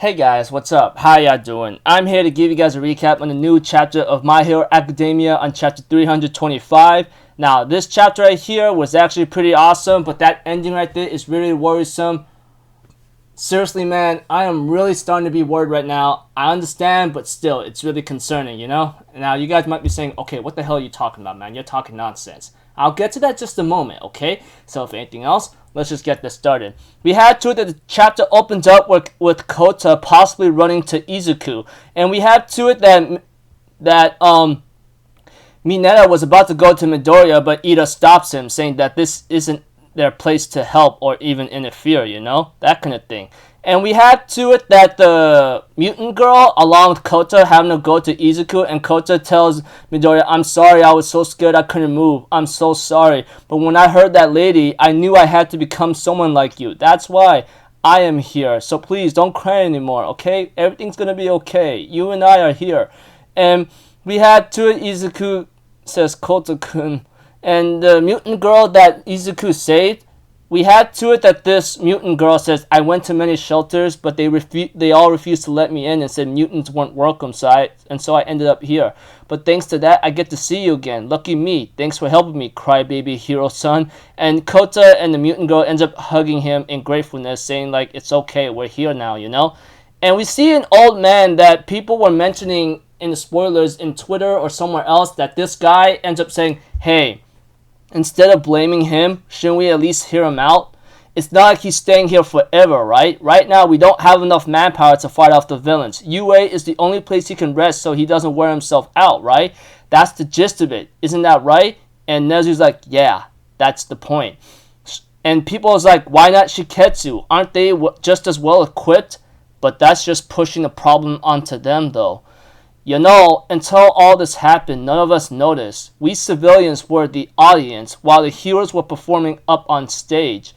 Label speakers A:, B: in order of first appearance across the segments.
A: Hey guys, what's up? How y'all doing? I'm here to give you guys a recap on the new chapter of My Hero Academia on chapter 325. Now, this chapter right here was actually pretty awesome, but that ending right there is really worrisome. Seriously, man, I am really starting to be worried right now. I understand, but still, it's really concerning, you know? Now, you guys might be saying, okay, what the hell are you talking about, man? You're talking nonsense. I'll get to that just a moment, okay? So, if anything else, let's just get this started. We had to it that the chapter opens up with Kota possibly running to Izuku. And we have to it that Mineta was about to go to Midoriya, but Ida stops him, saying that this isn't their place to help or even interfere, you know? That kind of thing. And we had to it that the mutant girl, along with Kota, having to go to Izuku, and Kota tells Midoriya, I'm sorry, I was so scared I couldn't move. I'm so sorry. But when I heard that lady, I knew I had to become someone like you. That's why I am here. So please, don't cry anymore, okay? Everything's gonna be okay. You and I are here. And we had to it, Izuku says Kota-kun. And the mutant girl that Izuku saved, we had to it that this mutant girl says, I went to many shelters, but they all refused to let me in and said mutants weren't welcome, so I ended up here. But thanks to that, I get to see you again. Lucky me. Thanks for helping me, crybaby hero-son. And Kota and the mutant girl ends up hugging him in gratefulness, saying like, it's okay, we're here now, you know? And we see an old man that people were mentioning in the spoilers in Twitter or somewhere else, that this guy ends up saying, hey, instead of blaming him, shouldn't we at least hear him out? It's not like he's staying here forever, right? Right now, we don't have enough manpower to fight off the villains. UA is the only place he can rest so he doesn't wear himself out, right? That's the gist of it. Isn't that right? And Nezu's like, yeah, that's the point. And people is like, why not Shiketsu? Aren't they just as well equipped? But that's just pushing the problem onto them, though. You know, until all this happened, none of us noticed. We civilians were the audience, while the heroes were performing up on stage.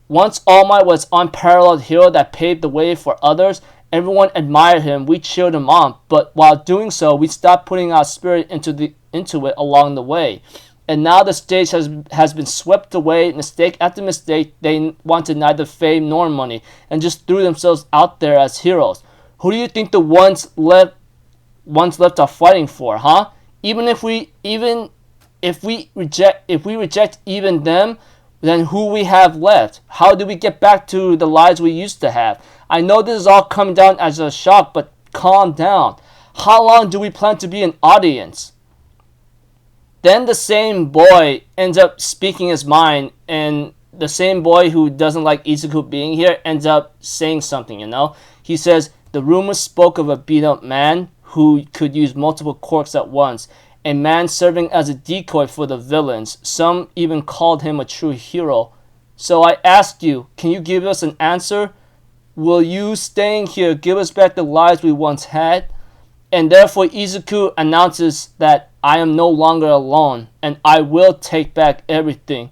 A: Once All Might was unparalleled hero that paved the way for others, everyone admired him, we cheered him on, but while doing so, we stopped putting our spirit into it along the way. And now the stage has been swept away, mistake after mistake. They wanted neither fame nor money, and just threw themselves out there as heroes. Who do you think the ones left are fighting for, huh? Even if we reject even them, then who we have left? How do we get back to the lives we used to have? I know this is all coming down as a shock, but calm down. How long do we plan to be an audience? Then the same boy ends up speaking his mind, and the same boy who doesn't like Izuku being here ends up saying something, you know? He says, the rumors spoke of a beat-up man who could use multiple quirks at once, a man serving as a decoy for the villains. Some even called him a true hero. So I ask you, can you give us an answer? Will you staying here give us back the lives we once had? And therefore Izuku announces that I am no longer alone, and I will take back everything,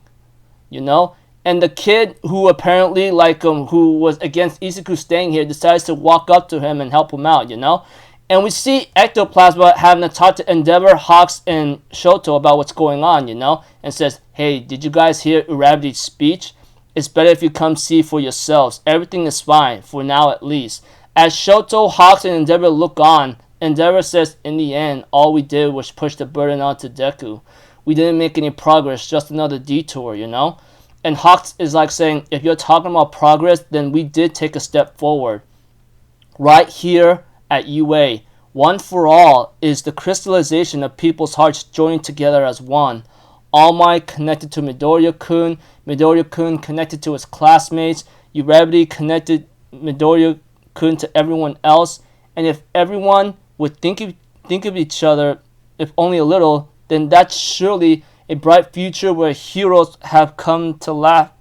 A: you know? And the kid who apparently who was against Izuku staying here decides to walk up to him and help him out, you know? And we see Ectoplasma having to talk to Endeavor, Hawks, and Shoto about what's going on, you know? And says, hey, did you guys hear Uravity's speech? It's better if you come see for yourselves. Everything is fine, for now at least. As Shoto, Hawks, and Endeavor look on, Endeavor says, in the end, all we did was push the burden onto Deku. We didn't make any progress, just another detour, you know? And Hawks is like saying, if you're talking about progress, then we did take a step forward. Right here, at UA, One for All is the crystallization of people's hearts joining together as one. All Might connected to Midoriya-kun, Midoriya-kun connected to his classmates, Uravity connected Midoriya-kun to everyone else, and if everyone would think of each other, if only a little, then that's surely a bright future where heroes have come to laugh,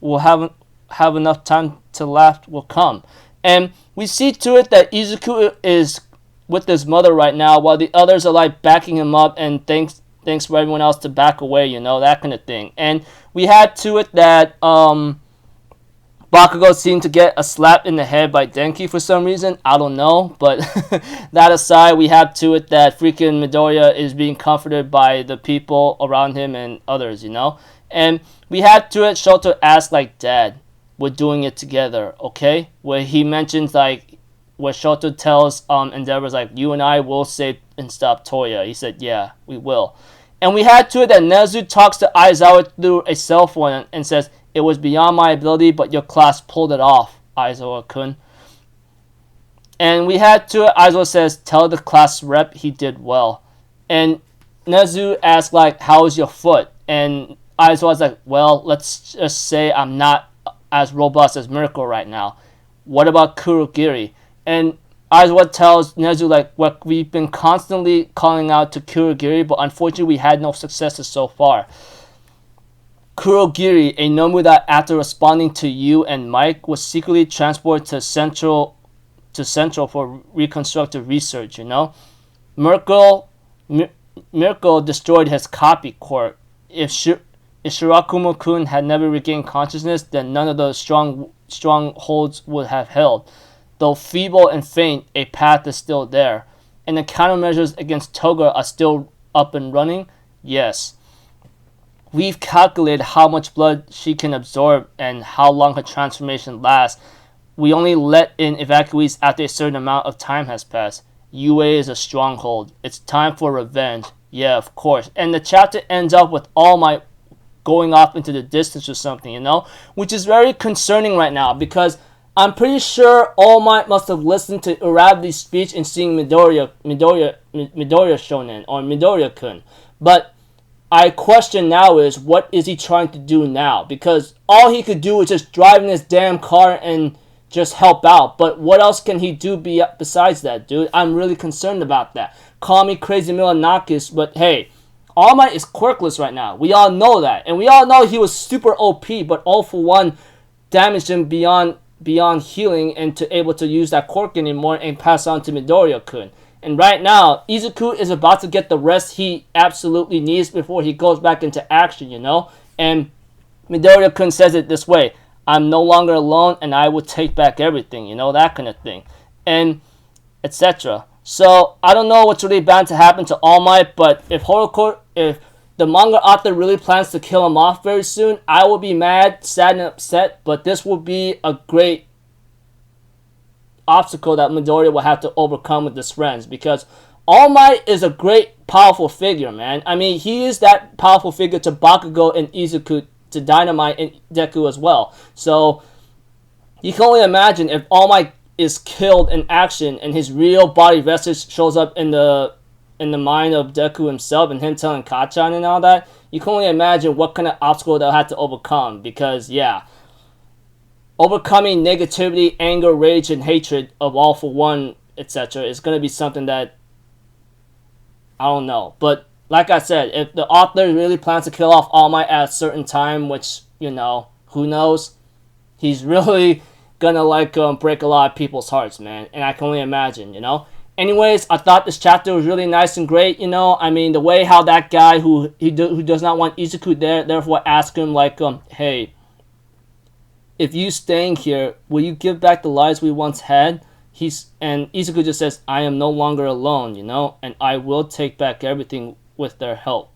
A: will have enough time to laugh will come. And we see to it that Izuku is with his mother right now, while the others are like backing him up and thanks for everyone else to back away, you know, that kind of thing. And we had to it that Bakugo seemed to get a slap in the head by Denki for some reason. I don't know, but that aside, we have to it that freaking Midoriya is being comforted by the people around him and others, you know. And we had to it Shoto asked like, Dad, we're doing it together, okay? Where he mentions like where Shoto tells Endeavor's like, you and I will save and stop Toya. He said, yeah, we will. And we had to it that Nezu talks to Aizawa through a cell phone and says, it was beyond my ability, but your class pulled it off, Aizawa-kun. And we had to it, Aizawa says, tell the class rep he did well. And Nezu asks, like, how's your foot? And Aizawa's like, well, let's just say I'm not as robust as Miracle right now. What about Kurogiri? And Aizawa tells Nezu, like, what we've been constantly calling out to Kurogiri, but unfortunately we had no successes so far. Kurogiri, a Nomu that after responding to you and Mike was secretly transported to Central for reconstructive research, you know? Miracle destroyed his copy quirk. If Shirakumo-kun had never regained consciousness, then none of the strongholds would have held. Though feeble and faint, a path is still there. And the countermeasures against Toga are still up and running? Yes. We've calculated how much blood she can absorb and how long her transformation lasts. We only let in evacuees after a certain amount of time has passed. UA is a stronghold. It's time for revenge. Yeah, of course. And the chapter ends up with All Might going off into the distance or something, you know? Which is very concerning right now because I'm pretty sure All Might must have listened to Urabi's speech and seeing Midoriya Shonen or Midoriya-kun. But I question now is, what is he trying to do now? Because all he could do is just drive in his damn car and just help out. But what else can he do besides that, dude? I'm really concerned about that. Call me crazy Milanakis, but hey, All Might is quirkless right now. We all know that. And we all know he was super OP, but All For One damaged him beyond healing and to able to use that quirk anymore and pass on to Midoriya-kun. And right now, Izuku is about to get the rest he absolutely needs before he goes back into action, you know? And Midoriya-kun says it this way, I'm no longer alone and I will take back everything, you know, that kind of thing. And etc. So, I don't know what's really bound to happen to All Might, but if the manga author really plans to kill him off very soon, I will be mad, sad, and upset, but this will be a great obstacle that Midoriya will have to overcome with his friends, because All Might is a great, powerful figure, man. I mean, he is that powerful figure to Bakugo and Izuku, to Dynamite and Deku as well. So, you can only imagine if All Might is killed in action and his real body vestige shows up in the mind of Deku himself and him telling Kachan and all that, you can only imagine what kind of obstacle they'll have to overcome. Because, yeah, overcoming negativity, anger, rage, and hatred of All For One, etc. is going to be something that, I don't know. But, like I said, if the author really plans to kill off All Might at a certain time, which, you know, who knows, he's really going to, break a lot of people's hearts, man. And I can only imagine, you know. Anyways, I thought this chapter was really nice and great, you know. I mean, the way how that guy who does not want Izuku there, therefore ask him, like, hey, if you staying here, will you give back the lives we once had? And Izuku just says, I am no longer alone, you know, and I will take back everything with their help.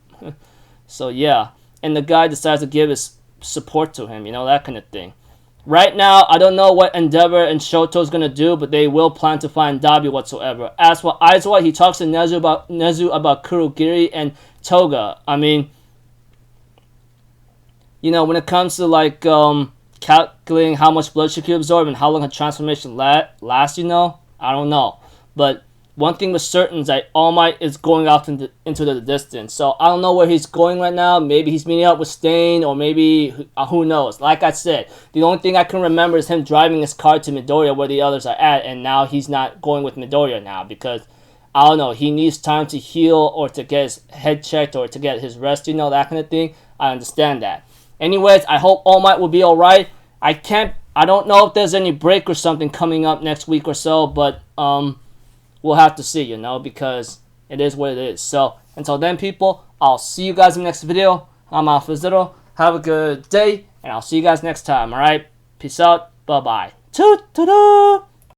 A: So, yeah. And the guy decides to give his support to him, you know, that kind of thing. Right now, I don't know what Endeavor and Shoto is going to do, but they will plan to find Dabi whatsoever. As for Aizawa, he talks to Nezu about Kurogiri and Toga. I mean, you know, when it comes to, like, calculating how much blood she could absorb and how long her transformation lasts, you know, I don't know. But one thing was certain is that All Might is going off into the distance. So I don't know where he's going right now. Maybe he's meeting up with Stain, or maybe, who knows. Like I said, the only thing I can remember is him driving his car to Midoriya where the others are at, and now he's not going with Midoriya now because, I don't know, he needs time to heal or to get his head checked or to get his rest, you know, that kind of thing. I understand that. Anyways, I hope All Might will be alright. I don't know if there's any break or something coming up next week or so, but, we'll have to see, you know, because it is what it is. So, until then, people, I'll see you guys in the next video. I'm Alpha Zero. Have a good day, and I'll see you guys next time, alright? Peace out. Bye-bye. Toot-toot-toot.